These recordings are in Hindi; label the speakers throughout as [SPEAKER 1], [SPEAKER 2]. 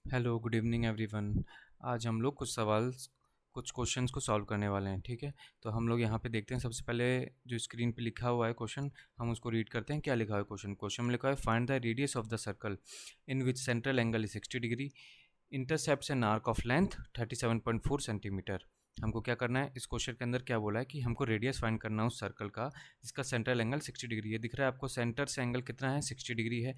[SPEAKER 1] Hello, good evening everyone. आज हम लोग कुछ क्वेश्चंस को सॉल्व करने वाले हैं। ठीक है, तो हम लोग यहाँ पे देखते हैं। सबसे पहले जो स्क्रीन पे लिखा हुआ है क्वेश्चन, हम उसको रीड करते हैं। क्या लिखा हुआ है क्वेश्चन में लिखा है, find the radius of the circle in which central angle is 60 degree, intercepts an arc of length 37.4 centimetre. हमको क्या करना है, इस क्वेश्चन के अंदर क्या बोला है कि हमको रेडियस फाइंड करना है उस सर्कल का जिसका सेंट्रल एंगल 60 डिग्री है। दिख रहा है आपको, सेंटर से एंगल कितना है, 60 डिग्री है।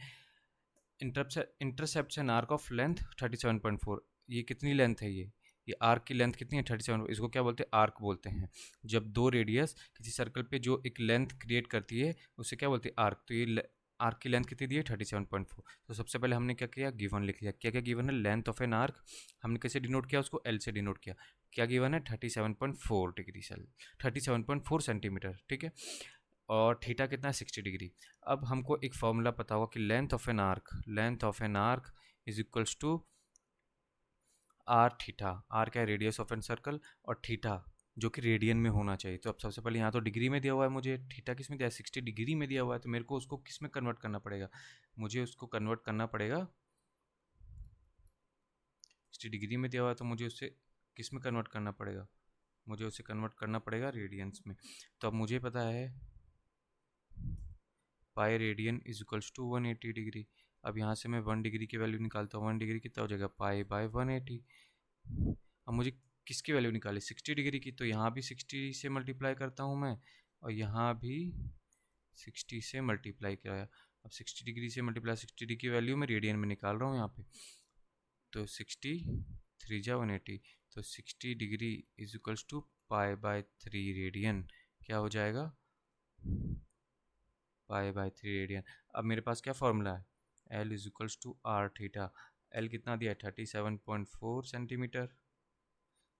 [SPEAKER 1] Intercepts an arc of length 37.4। ये कितनी लेंथ है, ये आर्क की लेंथ कितनी है, 37। इसको क्या बोलते हैं, आर्क बोलते हैं। जब दो रेडियस किसी सर्कल पे जो एक लेंथ क्रिएट करती है उसे क्या बोलते हैं, आर्क। तो ये आर्क की लेंथ कितनी दी है, 37.4। तो सबसे पहले हमने क्या किया, गिवन लिख लिया। क्या क्या गिवन है, लेंथ ऑफ एन आर्क। हमने कैसे डिनोट किया उसको, एल से डिनोट किया। क्या गिवन है, 37.4 डिग्री सेल, 37.4 सेंटीमीटर। ठीक है, और थीटा कितना है, 60 डिग्री। अब हमको एक फॉर्मूला पता होगा कि length of an arc is equals to r theta. R क्या है, रेडियस ऑफ एन सर्कल, और थीटा जो कि रेडियन में होना चाहिए। तो अब सबसे पहले यहाँ तो डिग्री में दिया हुआ है, मुझे थीटा किस में दिया है, 60 डिग्री में दिया हुआ है। तो मेरे को उसको किस में कन्वर्ट करना पड़ेगा, मुझे उसको कन्वर्ट करना पड़ेगा, 60 डिग्री में दिया हुआ है तो मुझे उससे किस में कन्वर्ट करना पड़ेगा, मुझे उसे कन्वर्ट करना पड़ेगा रेडियंस में। तो अब मुझे पता है pi radian is equals to 180 degree. अब यहाँ से मैं 1 डिग्री की वैल्यू निकालता हूँ। 1 डिग्री कितना हो जाएगा, पाई बाय 180। अब मुझे किसकी वैल्यू निकाली, 60 डिग्री की। तो यहाँ भी 60 से मल्टीप्लाई करता हूँ मैं, और यहाँ भी 60 से मल्टीप्लाई कराया। अब 60 डिग्री से मल्टीप्लाई, 60 डिग्री की वैल्यू मैं रेडियन में निकाल रहा हूँ यहाँ पे। तो 60 3 जा 180, तो 60 degree is equals to pi by 3 radian. क्या हो जाएगा, पाई बाय 3 रेडियन। अब मेरे पास क्या फॉर्मूला है, l is equals to r theta. L कितना दिया है, 37.4 सेंटीमीटर।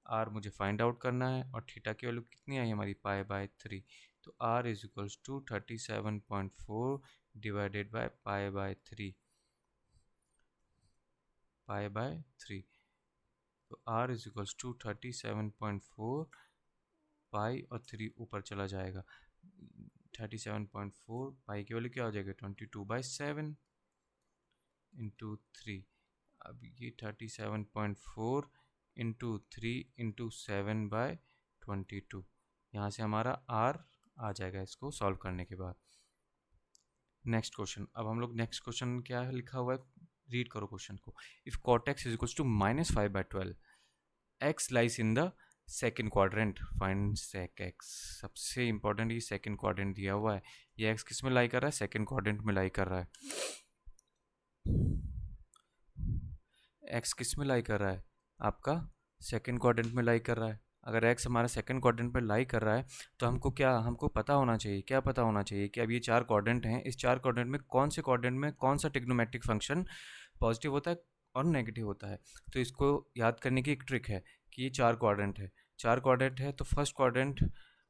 [SPEAKER 1] आर मुझे फाइंड आउट करना है, और थीटा की वैल्यू कितनी आई हमारी, पाई बाय 3। तो r is equals to 37.4 divided by pi by 3, pi by 3। तो r is equals to 37.4, pi और 3 ऊपर चला जाएगा। 37.4 पाई की वैल्यू क्या हो जाएगा, 22/7 इंटू 3। अब ये 37.4 इंटू 3 इंटू 7/22। यहाँ से हमारा आर आ जाएगा इसको सॉल्व करने के बाद। नेक्स्ट क्वेश्चन, अब हम लोग नेक्स्ट क्वेश्चन क्या है लिखा हुआ है, रीड करो क्वेश्चन को। If cot x is equals to -5/12, x lies in the second quadrant, find sec x. सबसे इंपॉर्टेंट ये सेकेंड क्वाड्रेंट दिया हुआ है। ये एक्स किस में लाई कर रहा है, सेकेंड क्वाड्रेंट में लाई कर रहा है। एक्स किस में लाई कर रहा है, आपका सेकेंड क्वाड्रेंट में लाई कर रहा है। अगर एक्स हमारा सेकेंड क्वाड्रेंट पर लाई कर रहा है तो हमको पता होना चाहिए, क्या पता होना चाहिए कि अब ये चार क्वाड्रेंट हैं, इस चार क्वाड्रेंट में कौन से क्वाड्रेंट में कौन सा ट्रिग्नोमेट्रिक फंक्शन पॉजिटिव होता है और नेगेटिव होता है। तो इसको याद करने की एक ट्रिक है कि ये चार क्वाड्रेंट है, चार क्वाड्रेंट है। तो फर्स्ट क्वाड्रेंट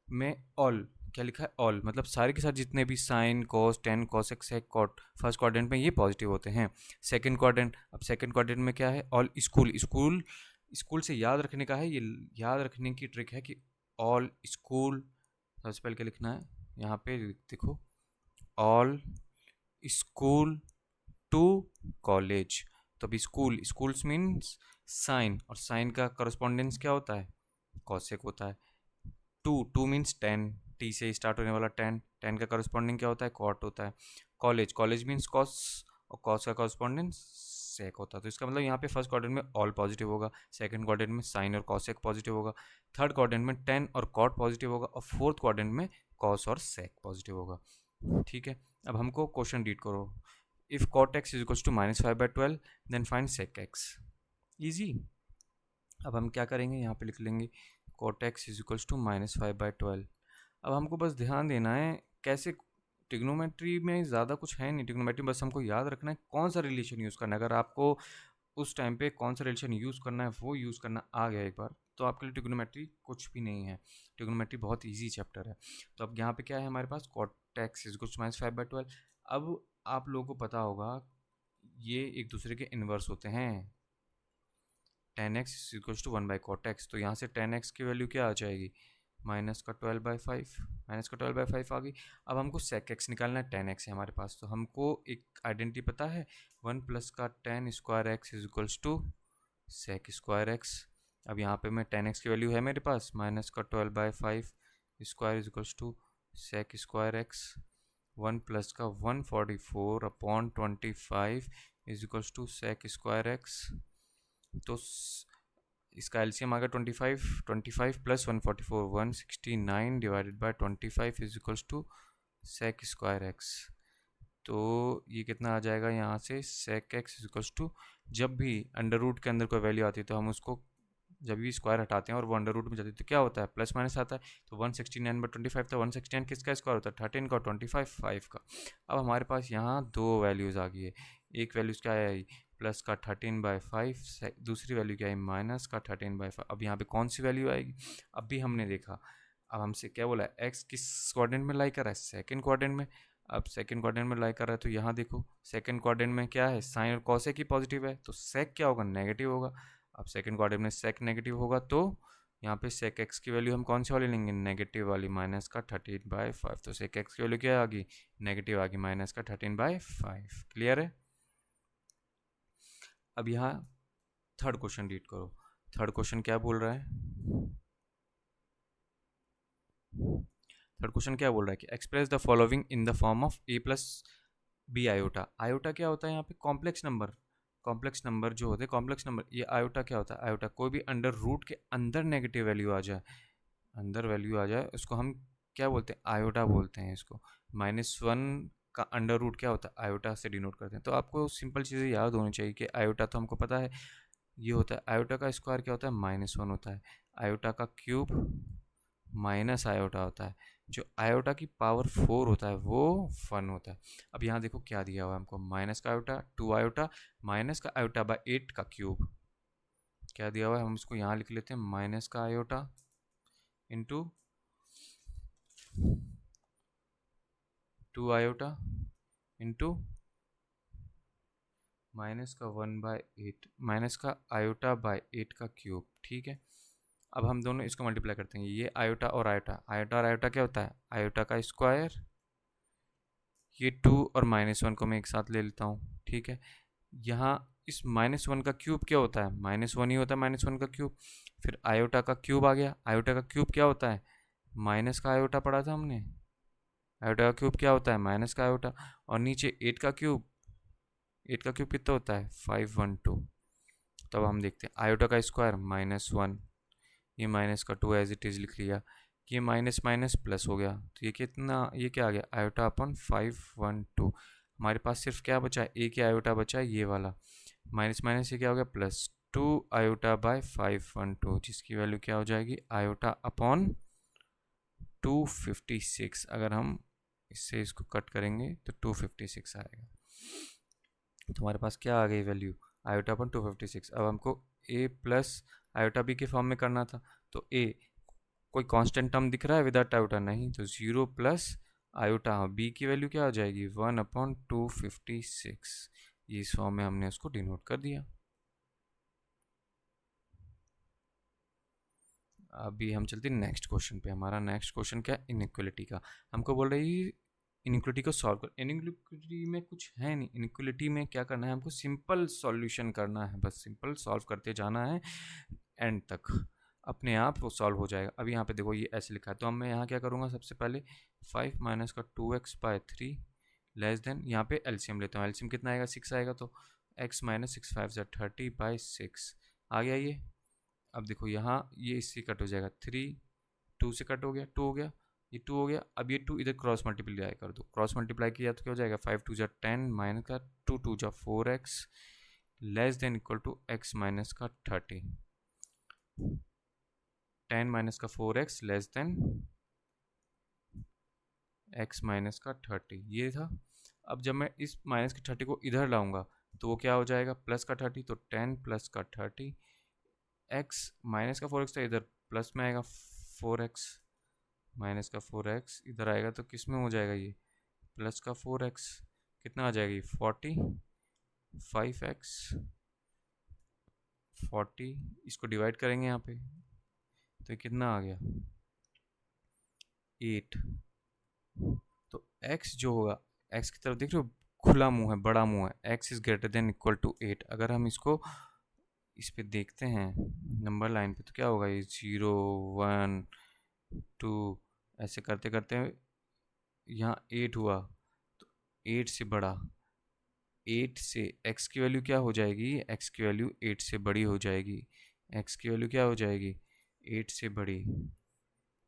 [SPEAKER 1] में ऑल, क्या लिखा है, ऑल मतलब सारे के साथ जितने भी sine cos tan cosec sec cot, first quadrant में ये पॉजिटिव होते हैं। सेकंड क्वाड्रेंट, अब सेकंड क्वाड्रेंट में क्या है, ऑल स्कूल। स्कूल स्कूल से याद रखने का है, ये याद रखने की ट्रिक है कि ऑल स्कूल। सबसे पहले क्या लिखना है, यहाँ पे देखो, ऑल स्कूल टू कॉलेज। तो अभी स्कूल, स्कूल्स मीन्स साइन, और साइन का करस्पॉन्डेंस क्या होता है, कॉसेक होता है। To, to means tan, T से स्टार्ट होने वाला टेन, टेन का करस्पॉन्डिंग क्या होता है, कॉट होता है। कॉलेज, कॉलेज मीन्स कॉस, और कॉस का करस्पॉन्डेंस सेक होता है। तो इसका मतलब यहाँ पे फर्स्ट क्वाड्रेंट में ऑल पॉजिटिव होगा, सेकंड क्वाड्रेंट में साइन और कॉसेक पॉजिटिव होगा, थर्ड क्वाड्रेंट में टेन और कॉट पॉजिटिव होगा, और फोर्थ क्वाड्रेंट में कॉस और सेक पॉजिटिव होगा। ठीक है, अब हमको क्वेश्चन रीड करो। If cot x is equals to -5/12 then find sec x. Easy. अब हम क्या करेंगे, यहाँ पे लिख लेंगे cot x is equals to -5/12। अब हमको बस ध्यान देना है कैसे, ट्रिग्नोमेट्री में ज़्यादा कुछ है नहीं, ट्रिग्नोमेट्री बस हमको याद रखना है कौन सा रिलेशन यूज़ करना है। अगर आपको उस टाइम पे कौन सा रिलेशन यूज़ करना है वो यूज़ करना आ गया एक बार, तो आपके लिए ट्रिग्नोमेट्री कुछ भी नहीं है। ट्रिग्नोमेट्री बहुत ईजी चैप्टर है। तो अब यहाँ पे क्या है हमारे पास, cot x is equals to -5/12। अब आप लोगों को पता होगा ये एक दूसरे के इन्वर्स होते हैं। tan x equals to 1/cot x, तो यहाँ से tan x की वैल्यू क्या आ जाएगी, -12/5, -12/5 आ गई। अब हमको sec x निकालना है, 10x है हमारे पास, तो हमको एक आइडेंटिटी पता है, 1 प्लस का 10 square x is equals to sec square x. अब यहाँ पे मैं 10x की वैल्यू है मेरे पास, -12/5 square is equals to sec square x. 1 plus का 144/25 is equals to sec square x. तो इसका एलसीएम आ गया 25, 25 plus 144, 169 divided by 25 is equals to sec square x. तो ये कितना आ जाएगा यहाँ से, sec x is equals to, जब भी अंडर रूट के अंदर कोई वैल्यू आती है तो हम उसको जब भी स्क्वायर हटाते हैं और वो अंडर रूट में जाती है तो क्या होता है, प्लस माइनस आता है। तो 169/25 था, 169 किसका स्क्वायर होता है, 13 का, 25 5 का। अब हमारे पास यहाँ दो वैल्यूज़ आ गई है, एक वैल्यूज़ क्या है, प्लस का 13/5, दूसरी वैल्यू क्या है, माइनस का 13/5। अब यहाँ पे कौन सी वैल्यू आएगी, अब भी हमने देखा। अब हमसे क्या बोला है, एक्स किस क्वाड्रेंट में लाई कर रहा है, सेकेंड क्वाड्रेंट में। अब सेकंड क्वाड्रेंट में लाई कर रहा है तो यहाँ देखो सेकंड क्वाड्रेंट में क्या है, साइन और कॉसेक ही पॉजिटिव है, तो सेक क्या होगा, नेगेटिव होगा। अब सेकंड क्वाड्रेंट में सेक नेगेटिव होगा तो यहाँ पे सेक एक्स की वैल्यू हम कौन सी वाली लेंगे, नेगेटिव वाली, -13/5। तो सेक एक्स की वैल्यू क्या आ गई, नेगेटिव आ गई, -13/5। क्लियर है। अब यहाँ थर्ड क्वेश्चन रीड करो। थर्ड क्वेश्चन क्या बोल रहा है, थर्ड क्वेश्चन क्या बोल रहा है कि express the following in the form of a plus b iota. Iota क्या होता है यहाँ पे, कॉम्प्लेक्स नंबर। कॉम्प्लेक्स नंबर जो होते हैं कॉम्प्लेक्स नंबर, ये आयोटा क्या होता है, आयोटा कोई भी अंडर रूट के अंदर नेगेटिव वैल्यू आ जाए, अंदर वैल्यू आ जाए उसको हम क्या बोलते हैं, आयोटा बोलते हैं इसको। -1 का अंडर रूट क्या होता है, आयोटा से डिनोट करते हैं। तो आपको सिंपल चीज़ें याद होनी चाहिए कि आयोटा तो हमको पता है ये होता है, आयोटा का स्क्वायर क्या होता है, -1 होता है, आयोटा का क्यूब माइनस आयोटा होता है, जो आयोटा की पावर 4 होता है वो 1 होता है। अब यहाँ देखो क्या दिया हुआ है हमको, माइनस का आयोटा 2 आयोटा माइनस का आयोटा बाय 8 का क्यूब, क्या दिया हुआ है हम इसको यहाँ लिख लेते हैं, माइनस का iota into 2 iota into minus का 1/8, माइनस का आयोटा बाय 8 का क्यूब। ठीक है, अब हम दोनों इसको मल्टीप्लाई करते हैं, ये आयोटा और आयोटा, आयोटा और आयोटा क्या होता है, आयोटा का स्क्वायर, ये 2 और -1 को मैं एक साथ ले लेता हूँ। ठीक है, यहाँ इस -1 का क्यूब क्या होता है, -1 ही होता है, -1 का क्यूब। फिर आयोटा का क्यूब आ गया, आयोटा का क्यूब क्या होता है, माइनस का आयोटा पढ़ा था हमने, आयोटा का क्यूब क्या होता है, माइनस का आयोटा। और नीचे 8 का क्यूब, 8 का क्यूब कितना होता है, 512। तब हम देखते हैं आयोटा का स्क्वायर -1, ये माइनस का 2 एज इट इज़ लिख लिया, ये माइनस माइनस प्लस हो गया, तो ये कितना, ये क्या आ गया, आयोटा अपन 512। हमारे पास सिर्फ क्या बचा है, एक ही आयोटा बचा है ये वाला, माइनस माइनस ये क्या हो गया, +2 आयोटा बाय 512, जिसकी वैल्यू क्या हो जाएगी, आयोटा अपॉन 256। अगर हम इससे इसको कट करेंगे तो 256 आएगा। तो हमारे पास क्या आ गई वैल्यू, आयोटा अपॉन 256। अब हमको a प्लस आयोटा b के फॉर्म में करना था, तो a कोई कांस्टेंट टर्म दिख रहा है विदाउट आयोटा, नहीं, तो 0 प्लस आयोटा, बी की वैल्यू क्या हो जाएगी, 1/256। इस फॉर्म में हमने उसको डिनोट कर दिया। अभी हम चलते हैं नेक्स्ट क्वेश्चन पे। हमारा नेक्स्ट क्वेश्चन क्या है, इनइक्वलिटी का। हमको बोल रही है इनइक्वलिटी को सॉल्व कर, इनइक्वलिटी में कुछ है नहीं, इनइक्वलिटी में क्या करना है हमको, सिंपल सॉल्यूशन करना है, बस सिंपल सॉल्व करते जाना है एंड तक, अपने आप वो सॉल्व हो जाएगा। अभी यहाँ पे देखो ये ऐसे लिखा है, तो अब मैं यहाँ क्या करूँगा, सबसे पहले 5 माइनस का 2x/3 लेस देन, यहाँ पे एलसीएम लेता हूँ, एलसीएम कितना आएगा, 6 आएगा, तो x माइनस 6 5 30/6 आ गया ये। अब देखो यहाँ ये इससे कट हो जाएगा, 3 2 से कट हो गया, 2 हो गया, ये 2 हो गया। अब ये 2 इधर क्रॉस मल्टीप्लाई कर दो, क्रॉस मल्टीप्लाई किया तो क्या हो जाएगा, 5 2 10 माइनस का 2 2 4x less than equal to x minus का 30, 10 माइनस का 4x less then x minus का 30, ये था। अब जब मैं इस माइनस का 30 को इधर लाऊंगा तो वो क्या हो जाएगा, प्लस का 30, तो 10 प्लस का 30, x माइनस का 4x था, इधर प्लस में आएगा 4x, माइनस का 4x इधर आएगा तो किस में हो जाएगा, ये प्लस का 4x, कितना आ जाएगा ये 40, 5x 40, इसको डिवाइड करेंगे यहाँ पे तो कितना आ गया 8, तो x जो होगा, x की तरफ देख रहे हो, खुला मुंह है, बड़ा मुंह है, x is greater than equal to 8। अगर हम इसको इस पे देखते हैं नंबर लाइन पे, तो क्या होगा, ये 0 1 2 ऐसे करते करते यहाँ 8 हुआ, तो 8 से बड़ा, 8 से x की वैल्यू क्या हो जाएगी, x की वैल्यू 8 से बड़ी हो जाएगी, x की वैल्यू क्या हो जाएगी, 8 से बड़ी।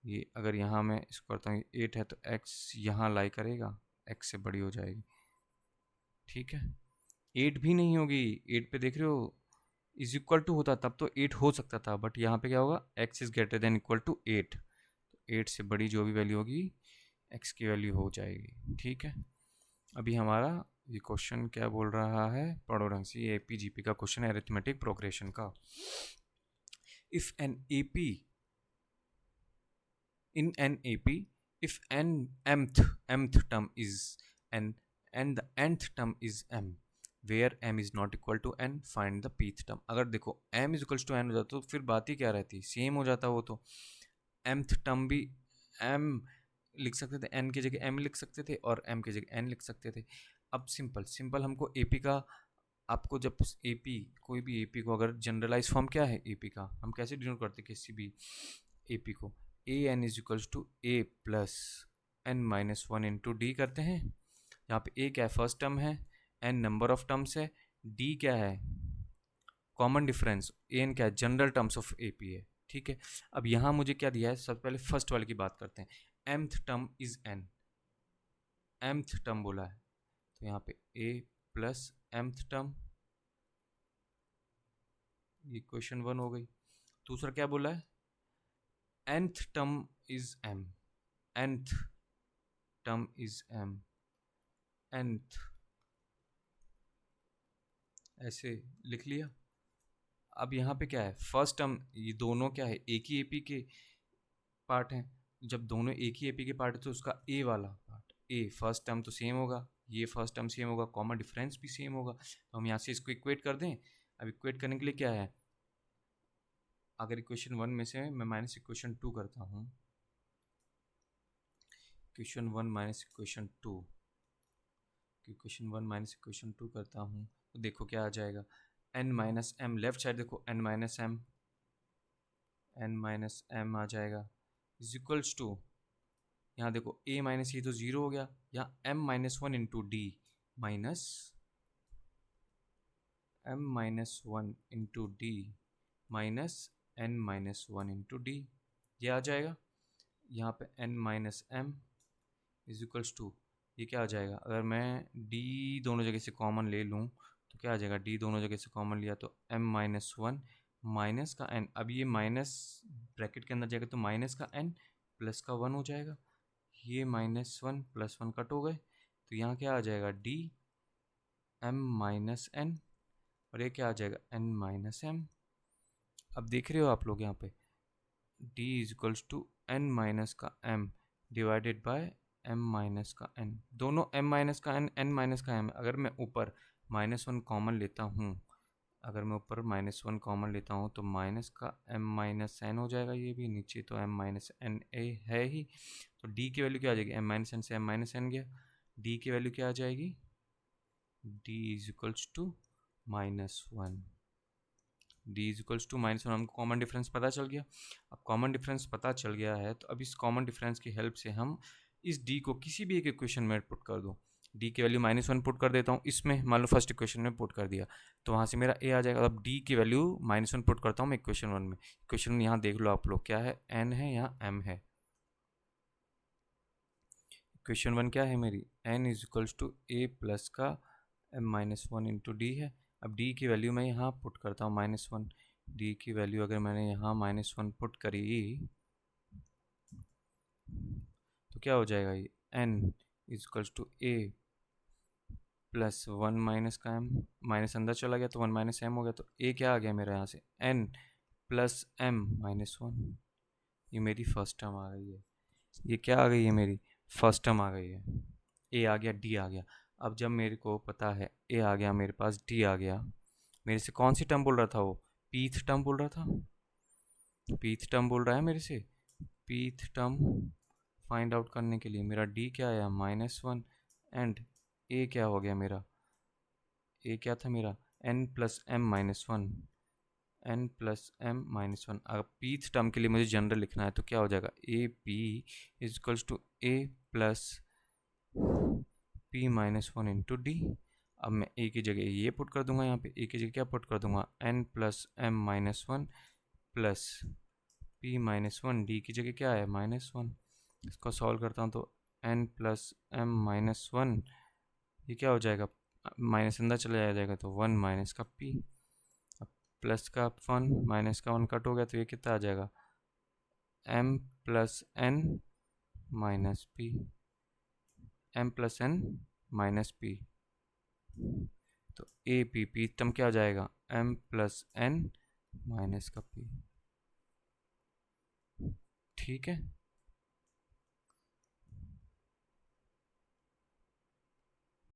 [SPEAKER 1] ये अगर यहाँ मैं इसको करता हूँ 8 है, तो x यहाँ लाई करेगा, x से बड़ी हो जाएगी, ठीक है। 8 भी नहीं होगी, 8 पे देख रहे हो इज इक्वल टू होता तब तो 8 हो सकता था, बट यहाँ पे क्या होगा, x is greater than equal to 8, तो 8 से बड़ी जो भी वैल्यू होगी x की वैल्यू हो जाएगी, ठीक है। अभी हमारा ये क्वेश्चन क्या बोल रहा है, पढ़ो ढंग से, ये एपीजीपी का क्वेश्चन है, अरिथमेटिक प्रोग्रेशन का। If an AP in an AP, if n mth term is n and the nth term is m, where m is not equal to n, find the pth term। अगर देखो m is equals to n हो जाता तो फिर बात ही क्या रहती, सेम हो जाता वो तो, mth टर्म भी m लिख सकते थे, n की जगह m लिख सकते थे और m की जगह n लिख सकते थे। अब सिंपल सिंपल हमको AP का, आपको जब AP कोई भी AP को अगर जनरलाइज फॉर्म क्या है AP का, हम कैसे डिनोट करते हैं किसी भी AP को, A N is equals to A plus N minus one into D करते हैं। यहाँ पे ए क्या है, फर्स्ट टर्म है, एन नंबर ऑफ टर्म्स है, डी क्या है, कॉमन डिफरेंस, एन क्या है, general terms of A P है, ठीक है। अब यहाँ मुझे क्या दिया है, सबसे पहले फर्स्ट वाले की बात करते हैं, एमथ टर्म इज एन, एमथ टर्म बोला है, तो यहाँ पे ए प्लस एमथ टर्म, ये क्वेश्चन 1 हो गई। दूसरा क्या बोला है, nth term is m, nth term is m, nth ऐसे लिख लिया। अब यहाँ पे क्या है, फर्स्ट टर्म, ये दोनों क्या है, एक ही एपी के पार्ट हैं, जब दोनों एक ही एपी के पार्ट है तो उसका ए वाला पार्ट, ए फर्स्ट टर्म तो सेम होगा, ये फर्स्ट टर्म सेम होगा, कॉमन डिफरेंस भी सेम होगा, तो हम यहाँ से इसको इक्वेट कर दें। अब इक्वेट करने के लिए क्या है, अगर इक्वेशन 1 में से मैं माइनस इक्वेशन 2 करता हूँ, equation 1 minus equation 2, equation 1 minus equation 2 करता हूँ, तो देखो क्या आ जाएगा, n minus m, left side देखो n माइनस एम आ जाएगा, इज इक्वल्स टू, यहाँ देखो a माइनस ये तो ज़ीरो हो गया, यहाँ m minus one into d minus m minus one into d minus n minus one into d, ये आ जाएगा। यहाँ पे n minus m is equals to, ये क्या आ जाएगा, अगर मैं d दोनों जगह से कॉमन ले लूँ तो क्या आ जाएगा, d दोनों जगह से कॉमन लिया तो m माइनस वन माइनस का n, अब ये माइनस ब्रैकेट के अंदर जाएगा तो माइनस का n प्लस का 1 हो जाएगा, ये minus one plus one cut हो गए, तो यहाँ क्या आ जाएगा, d m माइनस n, और ये क्या आ जाएगा, n माइनस m। अब देख रहे हो आप लोग यहाँ पे d is equals to n minus का m divided by m minus का n, दोनों m माइनस का n, n माइनस का m, अगर मैं ऊपर माइनस वन कॉमन लेता हूँ, अगर मैं ऊपर माइनस वन कॉमन लेता हूँ तो माइनस का m माइनस एन हो जाएगा, ये भी नीचे तो m माइनस एन ए है ही, तो d की वैल्यू क्या आ जाएगी, m माइनस एन से m माइनस एन गया, d की वैल्यू क्या आ जाएगी, d is equals to minus one, d is equals to minus one, हमको कॉमन डिफरेंस पता चल गया। अब कॉमन डिफरेंस पता चल गया है तो अब इस कॉमन डिफरेंस की हेल्प से हम इस d को किसी भी एक इक्वेशन में पुट कर दो, d की वैल्यू माइनस वन पुट कर देता हूँ इसमें, मान लो फर्स्ट इक्वेशन में पुट कर दिया तो वहाँ से मेरा a आ जाएगा। अब d की वैल्यू माइनस वन पुट करता हूँ मैं इक्वेशन 1 में, इक्वेशन यहाँ देख लो आप लोग क्या है, n है, यहाँ m है, इक्वेशन 1 क्या है मेरी, n is equals to a plus का m minus one into d है। अब d की वैल्यू मैं यहाँ पुट करता हूँ माइनस वन, d की वैल्यू अगर मैंने यहाँ माइनस वन पुट करी तो क्या हो जाएगा, ये n is equals to a plus one minus का m, माइनस अंदर चला गया तो वन माइनस एम हो गया, तो a क्या आ गया मेरा यहाँ से, n plus m minus one, ये मेरी फर्स्ट टर्म आ गई है, ये क्या आ गई है मेरी फर्स्ट टर्म आ गई है, a आ गया, d आ गया। अब जब मेरे को पता है a आ गया मेरे पास, d आ गया, मेरे से कौन सी टर्म बोल रहा था वो, pth टर्म बोल रहा था, pth टर्म बोल रहा है मेरे से, pth टर्म फाइंड आउट करने के लिए मेरा डी क्या आया -1 एंड ए क्या हो गया मेरा, ए क्या था मेरा n plus m minus one, n plus m minus one. अगर pth टर्म के लिए मुझे जनरल लिखना है तो क्या हो जाएगा, a p is equals to A plus p minus one into d. अब मैं ए की जगह ये पुट कर दूंगा, यहाँ पे ए की जगह क्या पुट कर दूंगा, n plus m minus one plus p minus one, d की जगह क्या है -1। इसको सॉल्व करता हूँ तो n plus m minus one, ये क्या हो जाएगा, माइनस अंदर चला जाएगा तो 1 माइनस का p, अब प्लस का 1 माइनस का 1 कट हो गया तो ये कितना आ जाएगा, m plus n minus p, m plus n minus p, तो ए पी पी तम क्या हो जाएगा, m प्लस n माइनस का p। ठीक है।